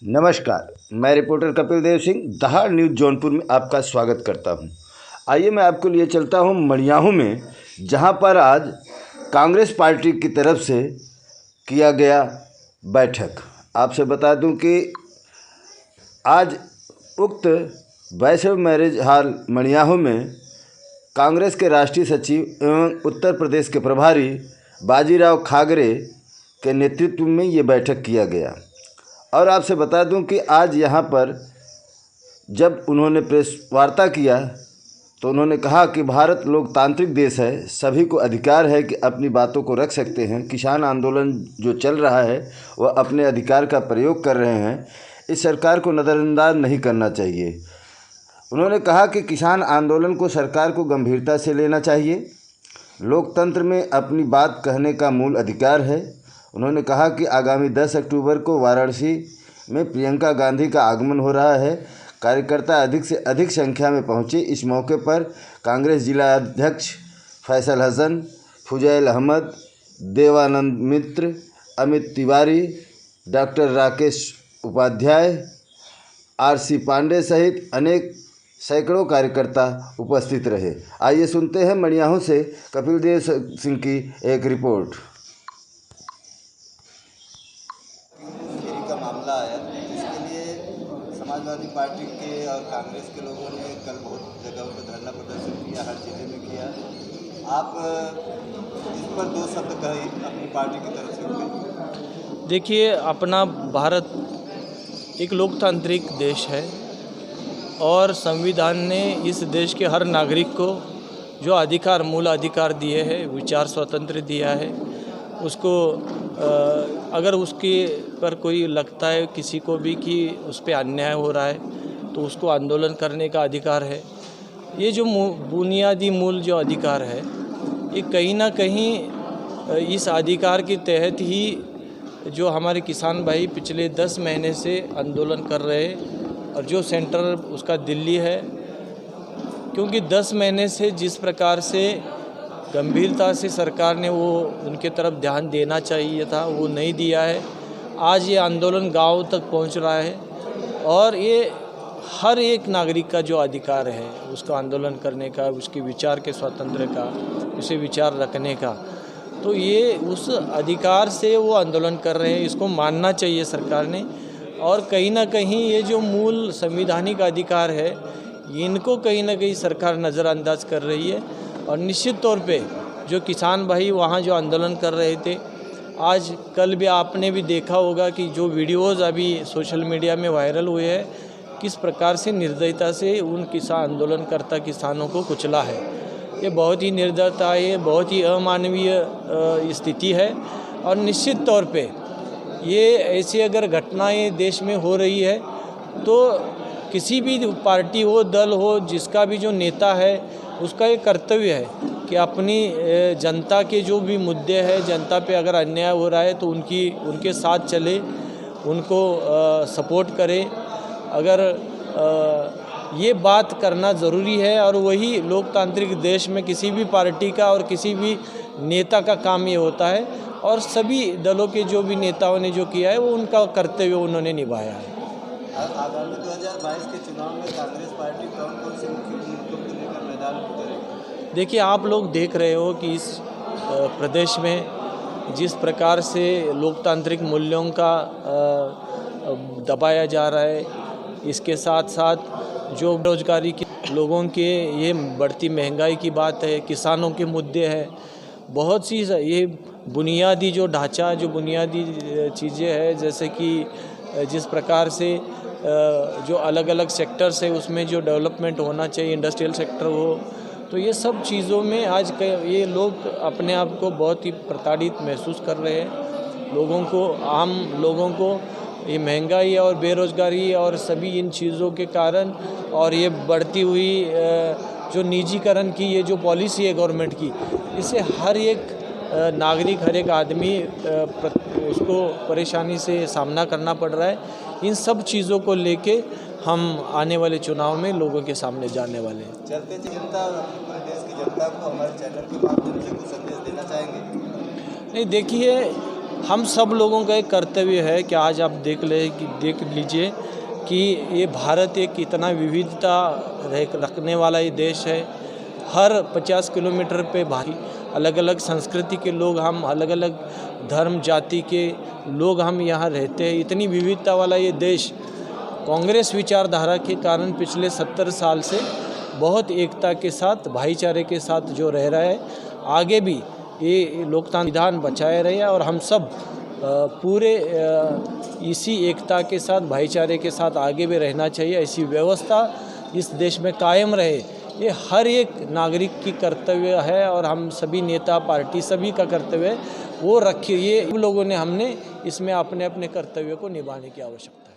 नमस्कार, मैं रिपोर्टर कपिल देव सिंह दहाड़ न्यूज़ जौनपुर में आपका स्वागत करता हूं। आइए मैं आपको लिए चलता हूं मड़ियाहू में, जहां पर आज कांग्रेस पार्टी की तरफ से किया गया बैठक। आपसे बता दूं कि आज उक्त वैष्णव मैरिज हॉल मड़ियाहू में कांग्रेस के राष्ट्रीय सचिव एवं उत्तर प्रदेश के प्रभारी बाजीराव खागरे के नेतृत्व में ये बैठक किया गया। और आपसे बता दूं कि आज यहाँ पर जब उन्होंने प्रेस वार्ता किया तो उन्होंने कहा कि भारत लोकतांत्रिक देश है, सभी को अधिकार है कि अपनी बातों को रख सकते हैं। किसान आंदोलन जो चल रहा है वह अपने अधिकार का प्रयोग कर रहे हैं, इस सरकार को नज़रअंदाज नहीं करना चाहिए। उन्होंने कहा कि किसान आंदोलन को सरकार को गंभीरता से लेना चाहिए। लोकतंत्र में अपनी बात कहने का मूल अधिकार है। उन्होंने कहा कि आगामी 10 अक्टूबर को वाराणसी में प्रियंका गांधी का आगमन हो रहा है। कार्यकर्ता अधिक से अधिक संख्या में पहुंचे। इस मौके पर कांग्रेस जिला अध्यक्ष फैसल हसन, फुजैल अहमद, देवानंद मित्र, अमित तिवारी, डॉक्टर राकेश उपाध्याय, आरसी पांडे सहित अनेक सैकड़ों कार्यकर्ता उपस्थित रहे। आइए सुनते हैं मड़ियाहू से कपिल देव सिंह की एक रिपोर्ट। का मामला आया, इसके लिए समाजवादी पार्टी के और कांग्रेस के लोगों ने कल बहुत जगहों पर धरना प्रदर्शन किया, हर जिले में किया। आप इस पर दो शब्द कहे अपनी पार्टी की तरफ से। देखिए, अपना भारत एक लोकतांत्रिक देश है और संविधान ने इस देश के हर नागरिक को जो अधिकार, मूल अधिकार दिए हैं, विचार स्वतंत्र दिया है, उसको अगर उसके पर कोई लगता है किसी को भी कि उस पर अन्याय हो रहा है तो उसको आंदोलन करने का अधिकार है। ये जो बुनियादी मूल जो अधिकार है, ये कहीं ना कहीं इस अधिकार के तहत ही जो हमारे किसान भाई पिछले 10 महीने से आंदोलन कर रहे हैं और जो सेंटर उसका दिल्ली है, क्योंकि 10 महीने से जिस प्रकार से गंभीरता से सरकार ने वो उनके तरफ ध्यान देना चाहिए था वो नहीं दिया है। आज ये आंदोलन गांव तक पहुंच रहा है और ये हर एक नागरिक का जो अधिकार है उसका आंदोलन करने का, उसके विचार के स्वतंत्र का, उसे विचार रखने का, तो ये उस अधिकार से वो आंदोलन कर रहे हैं, इसको मानना चाहिए सरकार ने। और कहीं ना कहीं ये जो मूल संवैधानिक अधिकार है इनको कहीं ना कहीं सरकार नज़रअंदाज कर रही है। और निश्चित तौर पे जो किसान भाई वहाँ जो आंदोलन कर रहे थे, आज कल भी आपने भी देखा होगा कि जो वीडियोज़ अभी सोशल मीडिया में वायरल हुए हैं, किस प्रकार से निर्दयता से उन आंदोलन करता किसानों को कुचला है। ये बहुत ही निर्दयता है, ये बहुत ही अमानवीय स्थिति है। और निश्चित तौर पे ये ऐसी अगर घटनाएं देश में हो रही है तो किसी भी पार्टी हो, दल हो, जिसका भी जो नेता है उसका ये कर्तव्य है कि अपनी जनता के जो भी मुद्दे हैं, जनता पे अगर अन्याय हो रहा है तो उनके साथ चले, उनको सपोर्ट करे। अगर ये बात करना ज़रूरी है और वही लोकतांत्रिक देश में किसी भी पार्टी का और किसी भी नेता का काम ये होता है। और सभी दलों के जो भी नेताओं ने जो किया है वो उनका कर्तव्य उन्होंने निभाया है। आगामी 2022 के चुनाव में कांग्रेस पार्टी कौन से मुख्य मुद्दों को लेकर मैदान में उतरेगी? देखिए, आप लोग देख रहे हो कि इस प्रदेश में जिस प्रकार से लोकतांत्रिक मूल्यों का दबाया जा रहा है, इसके साथ साथ जो बेरोजगारी के लोगों के ये बढ़ती महंगाई की बात है, किसानों के मुद्दे हैं, बहुत सी ये बुनियादी जो ढांचा, जो बुनियादी चीज़ें हैं, जैसे कि जिस प्रकार से जो अलग अलग सेक्टर्स है उसमें जो डेवलपमेंट होना चाहिए, इंडस्ट्रियल सेक्टर हो, तो ये सब चीज़ों में आज ये लोग अपने आप को बहुत ही प्रताड़ित महसूस कर रहे हैं। लोगों को, आम लोगों को ये महंगाई और बेरोज़गारी और सभी इन चीज़ों के कारण और ये बढ़ती हुई जो निजीकरण की ये जो पॉलिसी है गवर्नमेंट की, इससे हर एक नागरिक, हर एक आदमी उसको परेशानी से सामना करना पड़ रहा है। इन सब चीज़ों को लेके हम आने वाले चुनाव में लोगों के सामने जाने वाले हैं। चलते जनता और पूरे देश की जनता को हमारे चैनल के माध्यम से कुछ संदेश देना चाहेंगे? नहीं, देखिए, हम सब लोगों का एक कर्तव्य है कि आज आप देख लीजिए कि ये भारत एक इतना विविधता रखने वाला ये देश है। हर 50 किलोमीटर पे भारी अलग अलग संस्कृति के लोग, हम अलग अलग धर्म जाति के लोग हम यहाँ रहते हैं। इतनी विविधता वाला ये देश कांग्रेस विचारधारा के कारण पिछले 70 साल से बहुत एकता के साथ, भाईचारे के साथ जो रह रहा है, आगे भी ये लोकतांत्रिक संविधान बचाए रहे और हम सब पूरे इसी एकता के साथ, भाईचारे के साथ आगे भी रहना चाहिए। ऐसी व्यवस्था इस देश में कायम रहे, ये हर एक नागरिक की कर्तव्य है और हम सभी नेता, पार्टी सभी का कर्तव्य है वो रखिए। ये लोगों ने हमने इसमें अपने अपने कर्तव्य को निभाने की आवश्यकता है।